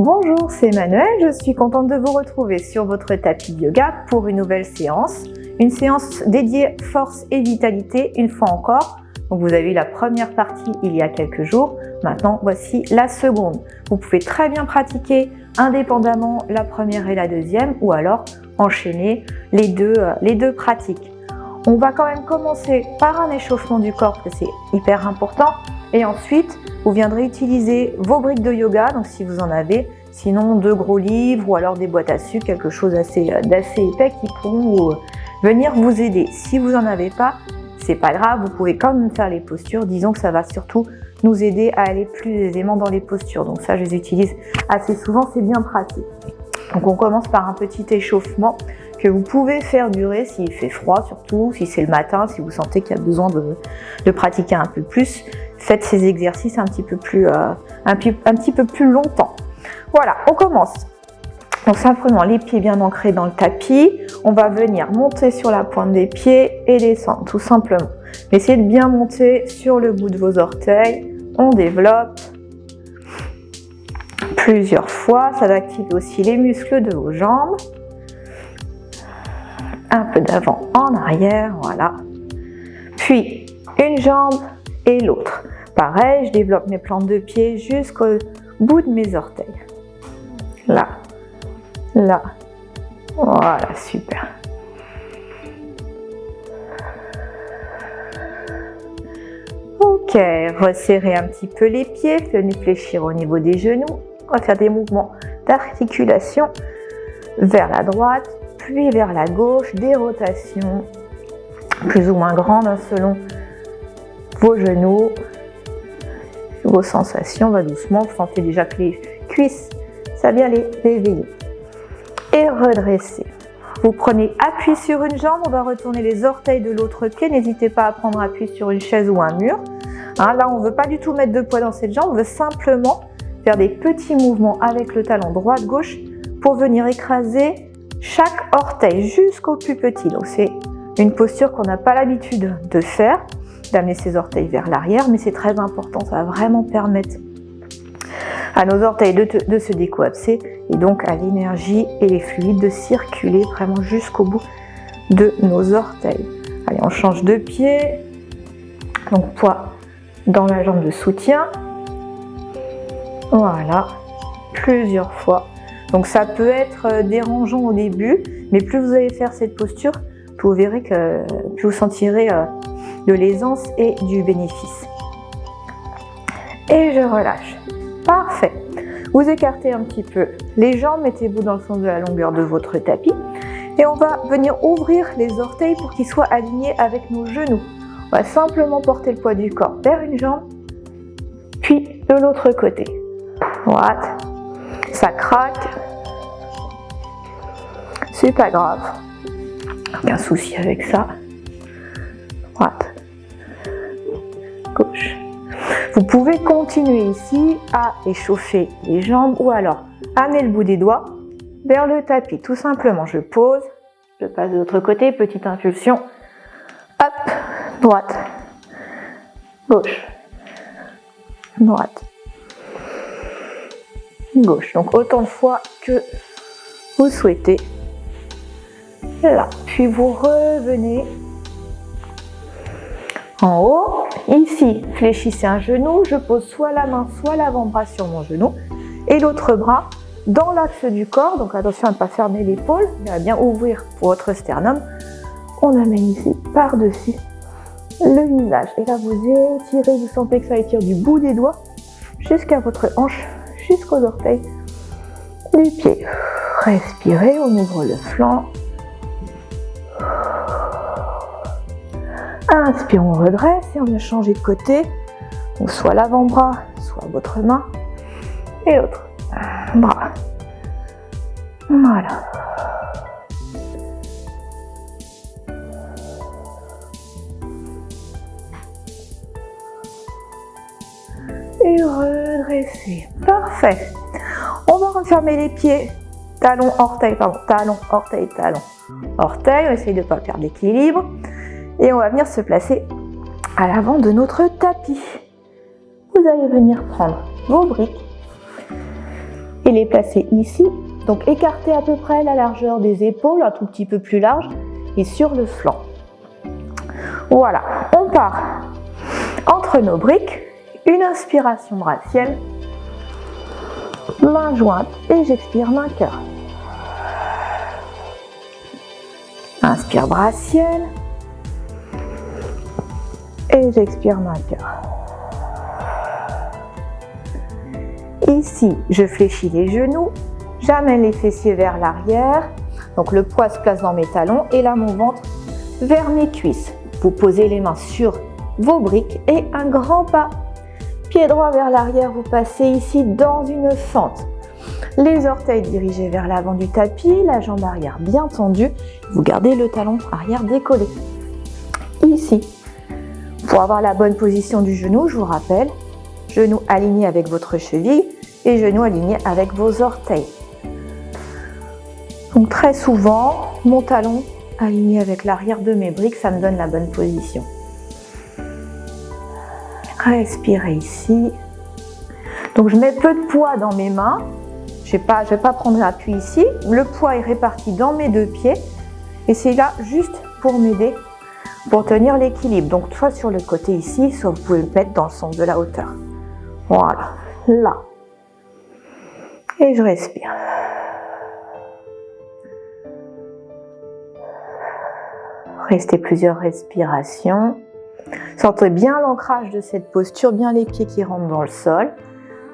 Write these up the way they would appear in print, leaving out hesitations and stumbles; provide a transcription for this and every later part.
Bonjour, c'est Emmanuelle, je suis contente de vous retrouver sur votre tapis de yoga pour une nouvelle séance. Une séance dédiée force et vitalité, une fois encore. Donc vous avez eu la première partie il y a quelques jours, maintenant voici la seconde. Vous pouvez très bien pratiquer indépendamment la première et la deuxième ou alors enchaîner les deux pratiques. On va quand même commencer par un échauffement du corps parce que c'est hyper important et ensuite vous viendrez utiliser vos briques de yoga, donc si vous en avez, sinon de gros livres ou alors des boîtes à sucre, quelque chose d'assez épais qui pourront venir vous aider. Si vous n'en avez pas, c'est pas grave, vous pouvez quand même faire les postures. Disons que ça va surtout nous aider à aller plus aisément dans les postures. Donc ça, je les utilise assez souvent, c'est bien pratique. Donc on commence par un petit échauffement que vous pouvez faire durer s'il fait froid, surtout si c'est le matin, si vous sentez qu'il y a besoin de pratiquer un peu plus. Faites ces exercices un petit peu plus longtemps. Voilà, on commence. Donc simplement les pieds bien ancrés dans le tapis. On va venir monter sur la pointe des pieds et descendre tout simplement. Essayez de bien monter sur le bout de vos orteils. On développe plusieurs fois. Ça va activer aussi les muscles de vos jambes. Un peu d'avant en arrière, voilà. Puis une jambe et l'autre. Pareil, je développe mes plantes de pied jusqu'au bout de mes orteils. Là, là, voilà, super. Ok, resserrez un petit peu les pieds, venez fléchir au niveau des genoux. On va faire des mouvements d'articulation vers la droite, puis vers la gauche, des rotations plus ou moins grandes selon vos genoux, vos sensations. Va doucement, vous sentez déjà que les cuisses, ça vient les réveiller. Et redresser. Vous prenez appui sur une jambe, on va retourner les orteils de l'autre pied. N'hésitez pas à prendre appui sur une chaise ou un mur. Là, on ne veut pas du tout mettre de poids dans cette jambe, on veut simplement faire des petits mouvements avec le talon droite-gauche pour venir écraser chaque orteil jusqu'au plus petit. Donc c'est une posture qu'on n'a pas l'habitude de faire, d'amener ses orteils vers l'arrière, mais c'est très important, ça va vraiment permettre à nos orteils de se décoapser et donc à l'énergie et les fluides de circuler vraiment jusqu'au bout de nos orteils. Allez, on change de pied, donc poids dans la jambe de soutien, voilà, plusieurs fois. Donc ça peut être dérangeant au début, mais plus vous allez faire cette posture, plus vous verrez que plus vous sentirez de l'aisance et du bénéfice. Et je relâche. Parfait. Vous écartez un petit peu les jambes, mettez-vous dans le sens de la longueur de votre tapis. Et on va venir ouvrir les orteils pour qu'ils soient alignés avec nos genoux. On va simplement porter le poids du corps vers une jambe, puis de l'autre côté. Voilà. Ça craque. C'est pas grave. Aucun souci avec ça. Droite. Gauche. Vous pouvez continuer ici à échauffer les jambes ou alors amener le bout des doigts vers le tapis. Tout simplement, je pose, je passe de l'autre côté, petite impulsion. Hop, droite, gauche, droite, gauche. Donc autant de fois que vous souhaitez. Là, puis vous revenez en haut. Ici, fléchissez un genou, je pose soit la main, soit l'avant-bras sur mon genou et l'autre bras dans l'axe du corps. Donc attention à ne pas fermer l'épaule, mais à bien ouvrir pour votre sternum. On amène ici par-dessus le visage. Et là, vous étirez, vous sentez que ça étire du bout des doigts jusqu'à votre hanche, jusqu'aux orteils du pied. Respirez, on ouvre le flanc. Inspire, on redresse et on vient changer de côté. Donc soit l'avant-bras, soit votre main et l'autre bras. Voilà. Et redresser. Parfait. On va refermer les pieds. Talon, orteil, pardon. Talon, orteil, talon, orteil. On essaye de ne pas perdre l'équilibre. Et on va venir se placer à l'avant de notre tapis. Vous allez venir prendre vos briques et les placer ici. Donc écartez à peu près la largeur des épaules, un tout petit peu plus large, et sur le flanc. Voilà, on part entre nos briques, une inspiration bras-ciel, main jointe et j'expire main cœur. Inspire bras-ciel et j'expire main cœur. Ici, je fléchis les genoux, j'amène les fessiers vers l'arrière, donc le poids se place dans mes talons et là mon ventre vers mes cuisses. Vous posez les mains sur vos briques et un grand pas. Pied droit vers l'arrière, vous passez ici dans une fente. Les orteils dirigés vers l'avant du tapis, la jambe arrière bien tendue. Vous gardez le talon arrière décollé. Ici, pour avoir la bonne position du genou, je vous rappelle, genou aligné avec votre cheville et genou aligné avec vos orteils. Donc très souvent, mon talon aligné avec l'arrière de mes briques, ça me donne la bonne position. Respirez ici. Donc je mets peu de poids dans mes mains. Je vais pas prendre appui ici. Le poids est réparti dans mes deux pieds. Et c'est là juste pour m'aider, pour tenir l'équilibre. Donc soit sur le côté ici, soit vous pouvez le mettre dans le sens de la hauteur. Voilà, là. Et je respire. Restez plusieurs respirations. Sentez bien l'ancrage de cette posture, bien les pieds qui rentrent dans le sol.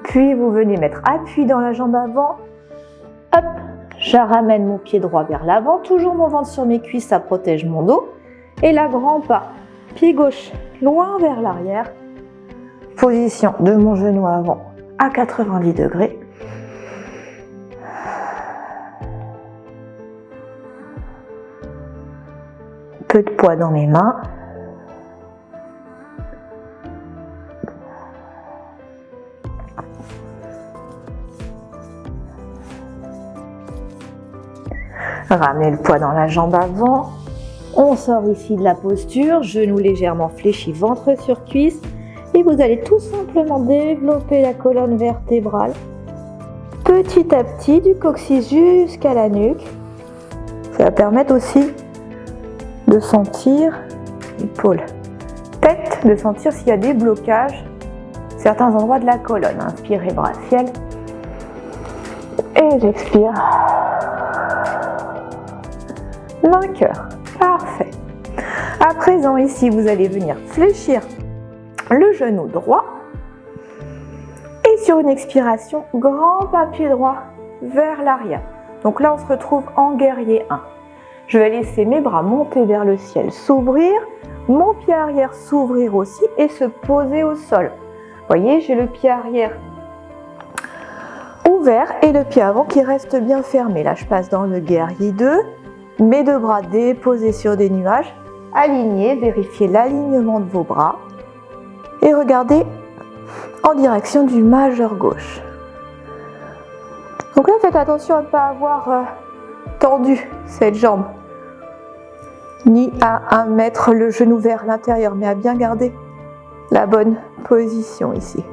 Puis vous venez mettre appui dans la jambe avant. Hop, je ramène mon pied droit vers l'avant. Toujours mon ventre sur mes cuisses, ça protège mon dos. Et là, grand pas. Pied gauche loin vers l'arrière. Position de mon genou avant à 90 degrés. Peu de poids dans mes mains. Ramenez le poids dans la jambe avant. On sort ici de la posture, genoux légèrement fléchis, ventre sur cuisse. Et vous allez tout simplement développer la colonne vertébrale. Petit à petit, du coccyx jusqu'à la nuque. Ça va permettre aussi de sentir épaule, tête, de sentir s'il y a des blocages, certains endroits de la colonne. Inspirez bras ciel et j'expire. Main cœur, parfait. À présent ici, vous allez venir fléchir le genou droit et sur une expiration, grand pas pied droit vers l'arrière. Donc là, on se retrouve en guerrier 1. Je vais laisser mes bras monter vers le ciel, s'ouvrir, mon pied arrière s'ouvrir aussi et se poser au sol. Vous voyez, j'ai le pied arrière ouvert et le pied avant qui reste bien fermé. Là, je passe dans le guerrier 2, mes deux bras déposés sur des nuages, alignés, vérifiez l'alignement de vos bras et regardez en direction du majeur gauche. Donc là, faites attention à ne pas avoir tendu cette jambe, ni à mettre le genou vers l'intérieur, mais à bien garder la bonne position ici.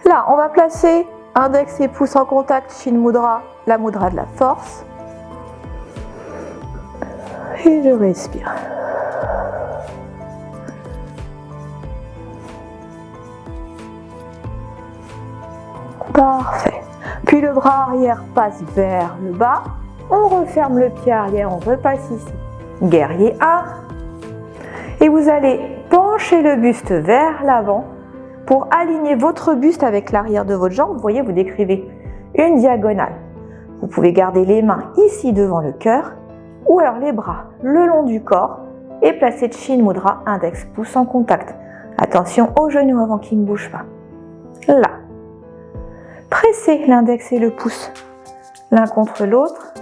Là, on va placer index et pouce en contact, Shin Mudra, la mudra de la force. Et je respire. Parfait. Puis le bras arrière passe vers le bas. On referme le pied arrière, on repasse ici. Guerrier 1. Et vous allez pencher le buste vers l'avant pour aligner votre buste avec l'arrière de votre jambe. Vous voyez, vous décrivez une diagonale. Vous pouvez garder les mains ici devant le cœur ou alors les bras le long du corps et placer Shin Mudra, index, pouce en contact. Attention aux genoux avant qu'ils ne bougent pas. Là. Pressez l'index et le pouce l'un contre l'autre.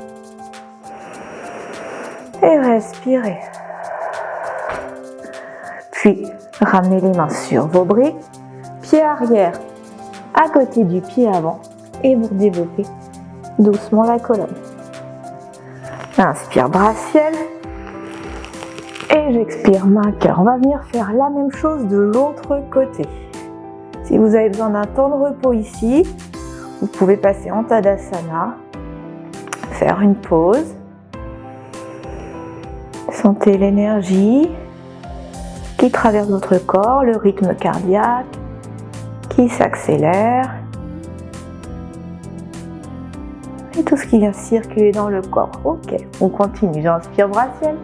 Et respirez. Puis, ramenez les mains sur vos briques, pied arrière à côté du pied avant et vous développez doucement la colonne. Inspire bras ciel et j'expire main cœur. On va venir faire la même chose de l'autre côté. Si vous avez besoin d'un temps de repos ici, vous pouvez passer en Tadasana, faire une pause. Sentez l'énergie qui traverse votre corps, le rythme cardiaque qui s'accélère et tout ce qui vient circuler dans le corps. Ok, on continue. J'inspire bras ciel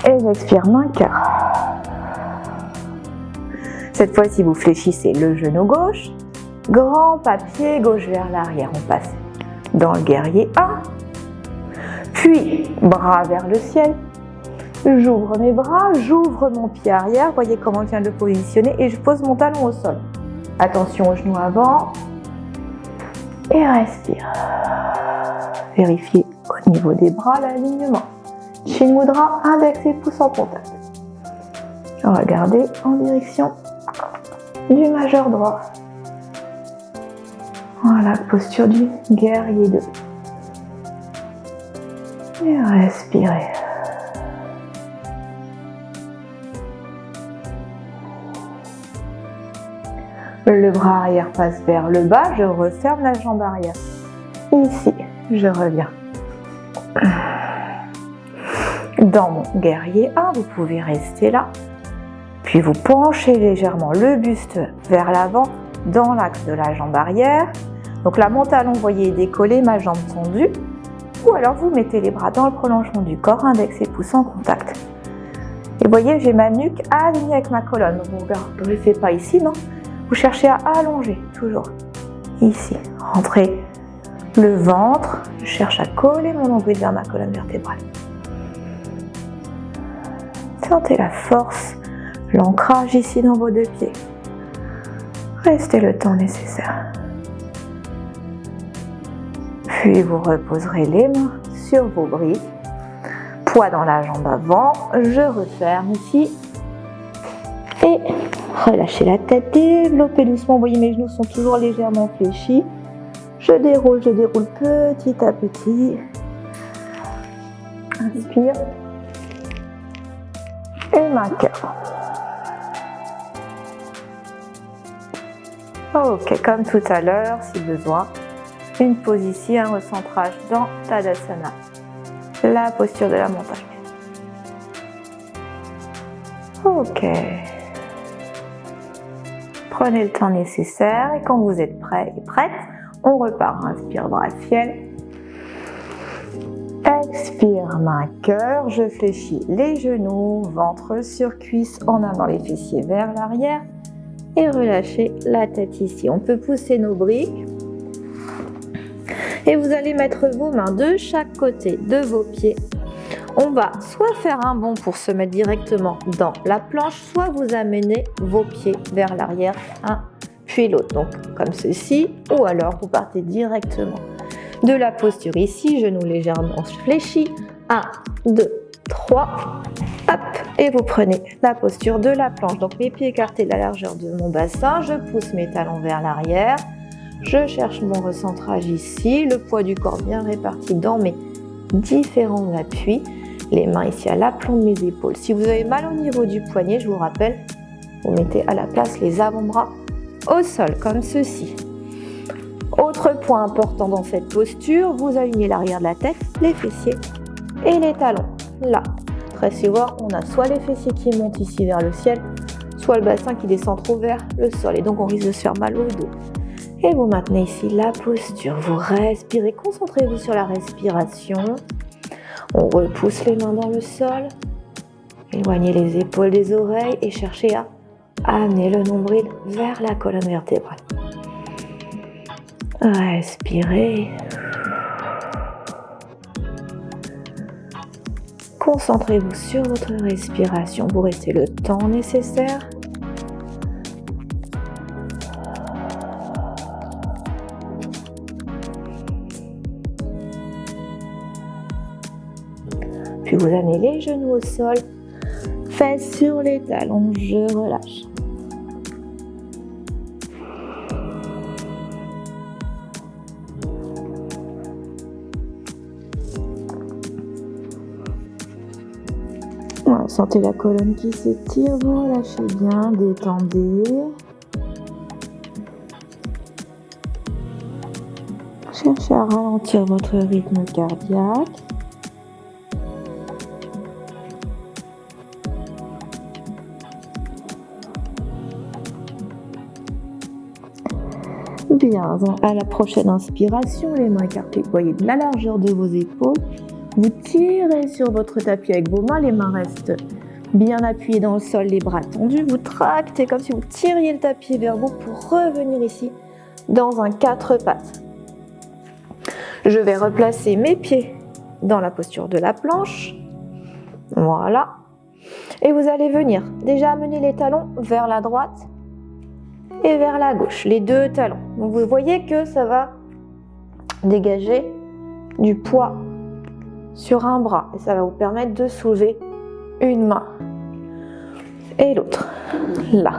et j'expire main cœur. Cette fois-ci, vous fléchissez le genou gauche, grand pas pied gauche vers l'arrière. On passe dans le guerrier 1, puis bras vers le ciel. J'ouvre mes bras, j'ouvre mon pied arrière. Voyez comment je viens de le positionner et je pose mon talon au sol. Attention aux genoux avant et respire. Vérifiez au niveau des bras l'alignement. Chin Mudra, index et pouce en contact. Regardez en direction du majeur droit. Voilà, posture du guerrier 2. Et respirez. Le bras arrière passe vers le bas, je referme la jambe arrière. Ici, je reviens. Dans mon guerrier 1, vous pouvez rester là. Puis vous penchez légèrement le buste vers l'avant dans l'axe de la jambe arrière. Donc là, mon talon, vous voyez, est décollé, ma jambe tendue. Ou alors vous mettez les bras dans le prolongement du corps, index et pouce en contact. Et vous voyez, j'ai ma nuque alignée avec ma colonne. Donc vous ne restez pas ici, non? Vous cherchez à allonger, toujours. Ici, rentrez le ventre. Je cherche à coller mon nombril vers ma colonne vertébrale. Sentez la force, l'ancrage ici dans vos deux pieds. Restez le temps nécessaire. Puis vous reposerez les mains sur vos briques. Poids dans la jambe avant. Je referme ici. Et relâchez la tête, développez doucement. Vous voyez, mes genoux sont toujours légèrement fléchis. Je déroule petit à petit. Inspire. Et main cœur. Ok, comme tout à l'heure, si besoin. Une pause ici, un recentrage dans Tadasana. La posture de la montagne. Ok. Prenez le temps nécessaire et quand vous êtes prêt et prête, on repart. Inspire, bras ciel. Expire, main cœur. Je fléchis les genoux, ventre sur cuisse en amenant les fessiers vers l'arrière et relâchez la tête ici. On peut pousser nos briques et vous allez mettre vos mains de chaque côté de vos pieds. On va soit faire un bond pour se mettre directement dans la planche, soit vous amenez vos pieds vers l'arrière, un puis l'autre, donc comme ceci, ou alors vous partez directement de la posture ici, genoux légèrement fléchis, 1, 2, 3, hop, et vous prenez la posture de la planche. Donc mes pieds écartés de la largeur de mon bassin, je pousse mes talons vers l'arrière, je cherche mon recentrage ici, le poids du corps bien réparti dans mes différents appuis. Les mains ici à l'aplomb de mes épaules. Si vous avez mal au niveau du poignet, je vous rappelle, vous mettez à la place les avant-bras au sol, comme ceci. Autre point important dans cette posture, vous alignez l'arrière de la tête, les fessiers et les talons. Là, très souvent, on a soit les fessiers qui montent ici vers le ciel, soit le bassin qui descend trop vers le sol. Et donc, on risque de se faire mal au dos. Et vous maintenez ici la posture. Vous respirez, concentrez-vous sur la respiration. On repousse les mains dans le sol, éloignez les épaules des oreilles et cherchez à amener le nombril vers la colonne vertébrale. Respirez. Concentrez-vous sur votre respiration. Vous restez le temps nécessaire. Puis vous amenez les genoux au sol, fesses sur les talons, je relâche. Voilà, sentez la colonne qui s'étire, vous relâchez bien, détendez. Cherchez à ralentir votre rythme cardiaque. Bien, à la prochaine inspiration, les mains écartées, voyez de la largeur de vos épaules. Vous tirez sur votre tapis avec vos mains, les mains restent bien appuyées dans le sol, les bras tendus. Vous tractez comme si vous tiriez le tapis vers vous pour revenir ici dans un 4 pattes. Je vais replacer mes pieds dans la posture de la planche. Voilà. Et vous allez venir déjà amener les talons vers la droite et vers la gauche, les deux talons. Donc vous voyez que ça va dégager du poids sur un bras et ça va vous permettre de soulever une main et l'autre, là.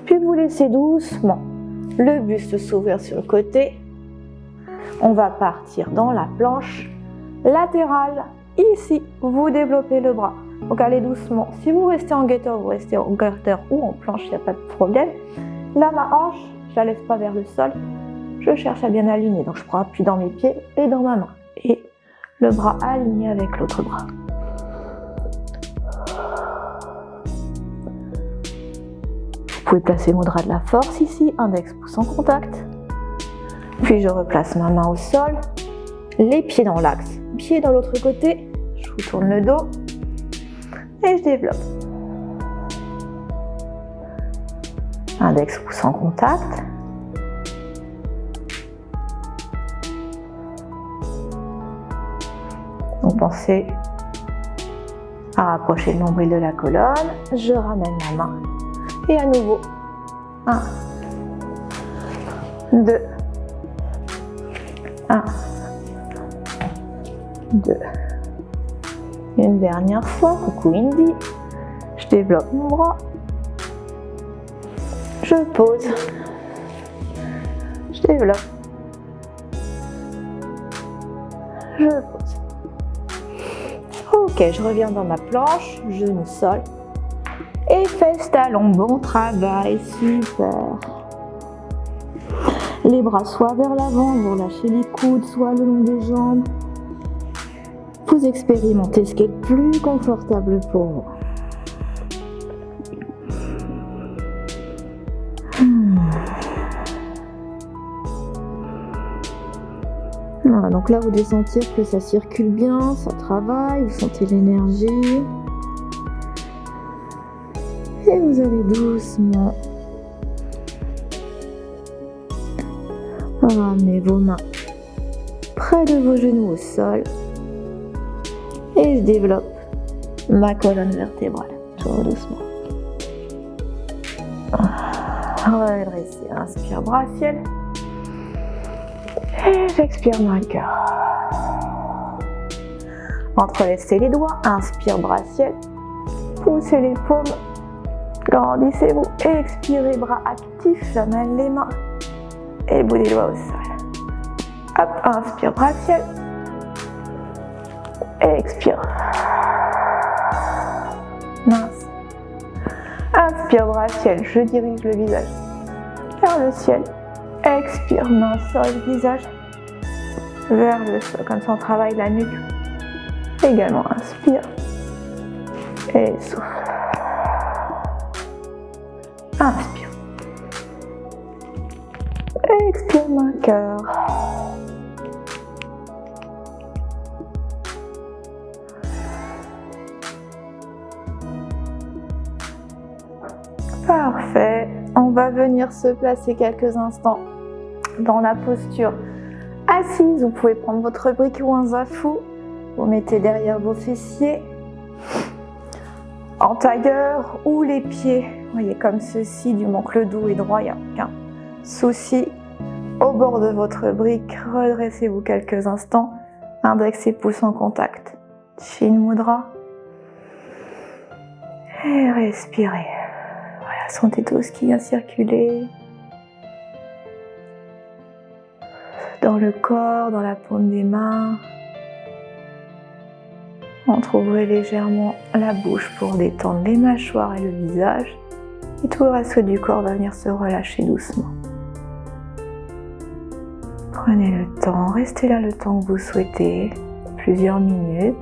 Puis vous laissez doucement le buste s'ouvrir sur le côté. On va partir dans la planche latérale. Ici, vous développez le bras. Donc allez doucement. Si vous restez en guetteur, vous restez en guetteur ou en planche, il n'y a pas de problème. Là, ma hanche, je la laisse pas vers le sol. Je cherche à bien aligner. Donc je prends appui dans mes pieds et dans ma main. Et le bras aligné avec l'autre bras. Vous pouvez placer Mudra de la force ici, index pouce en contact. Puis je replace ma main au sol, les pieds dans l'axe, pieds dans l'autre côté, je vous tourne le dos et je développe. Index pouce en contact. Donc pensez à rapprocher le nombril de la colonne, je ramène ma main et à nouveau 1, 2, 1, 2. Une dernière fois, coucou Indy. Je développe mon bras. Je pose. Je développe. Je pose. Ok, je reviens dans ma planche, genou sol. Et fesses talons, bon travail, super. Les bras soit vers l'avant, vous relâchez les coudes, soit le long des jambes. Vous expérimentez ce qui est le plus confortable pour vous. Voilà, donc là vous devez sentir que ça circule bien, ça travaille, vous sentez l'énergie. Et vous allez doucement ramener vos mains près de vos genoux au sol. Et je développe ma colonne vertébrale, toujours doucement. Redressez, inspire bras ciel. Et j'expire main cœur. Entrelacez les doigts, inspire bras ciel. Poussez les paumes, grandissez-vous. Expirez bras actifs, j'amène les mains. Et bout des doigts au sol. Hop, inspire bras ciel. Expire. Mince. Inspire bras ciel, je dirige le visage vers le ciel. Expire, main sol, visage vers le sol. Comme ça on travaille la nuque. Également inspire. Et souffle. Inspire. Expire, main cœur. Parfait. On va venir se placer quelques instants dans la posture assise. Vous pouvez prendre votre brique ou un zafu. Vous mettez derrière vos fessiers en tailleur ou les pieds. Vous voyez comme ceci, du moment que le dos est droit, il n'y a aucun souci. Au bord de votre brique, redressez-vous quelques instants. Index et pouce en contact. Chin Mudra. Et respirez. Voilà, sentez tout ce qui vient circuler dans le corps, dans la paume des mains. Entrouvrez légèrement la bouche pour détendre les mâchoires et le visage. Et tout le reste du corps va venir se relâcher doucement. Prenez le temps, restez là le temps que vous souhaitez, plusieurs minutes.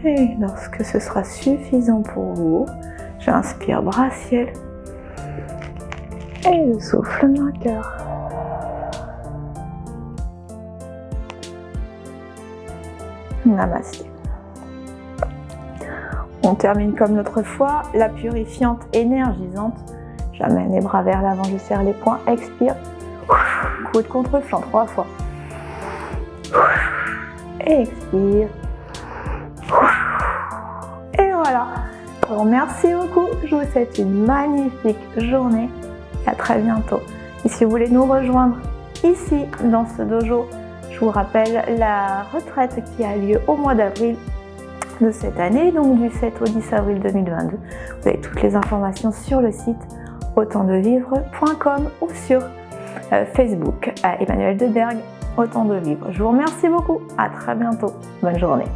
Et lorsque ce sera suffisant pour vous, j'inspire bras-ciel et je souffle main cœur. Namasté. On termine comme l'autre fois, la purifiante énergisante. J'amène les bras vers l'avant, je serre les poings, expire. Coude contre flanc 3 fois. Expire. Et voilà. Je vous remercie beaucoup. Je vous souhaite une magnifique journée et à très bientôt. Et si vous voulez nous rejoindre ici dans ce dojo, je vous rappelle la retraite qui a lieu au mois d'avril de cette année, donc du 7 au 10 avril 2022. Vous avez toutes les informations sur le site autantdevivre.com ou sur Facebook à Emmanuelle Debergue, Autant de Vivre. Je vous remercie beaucoup. À très bientôt. Bonne journée.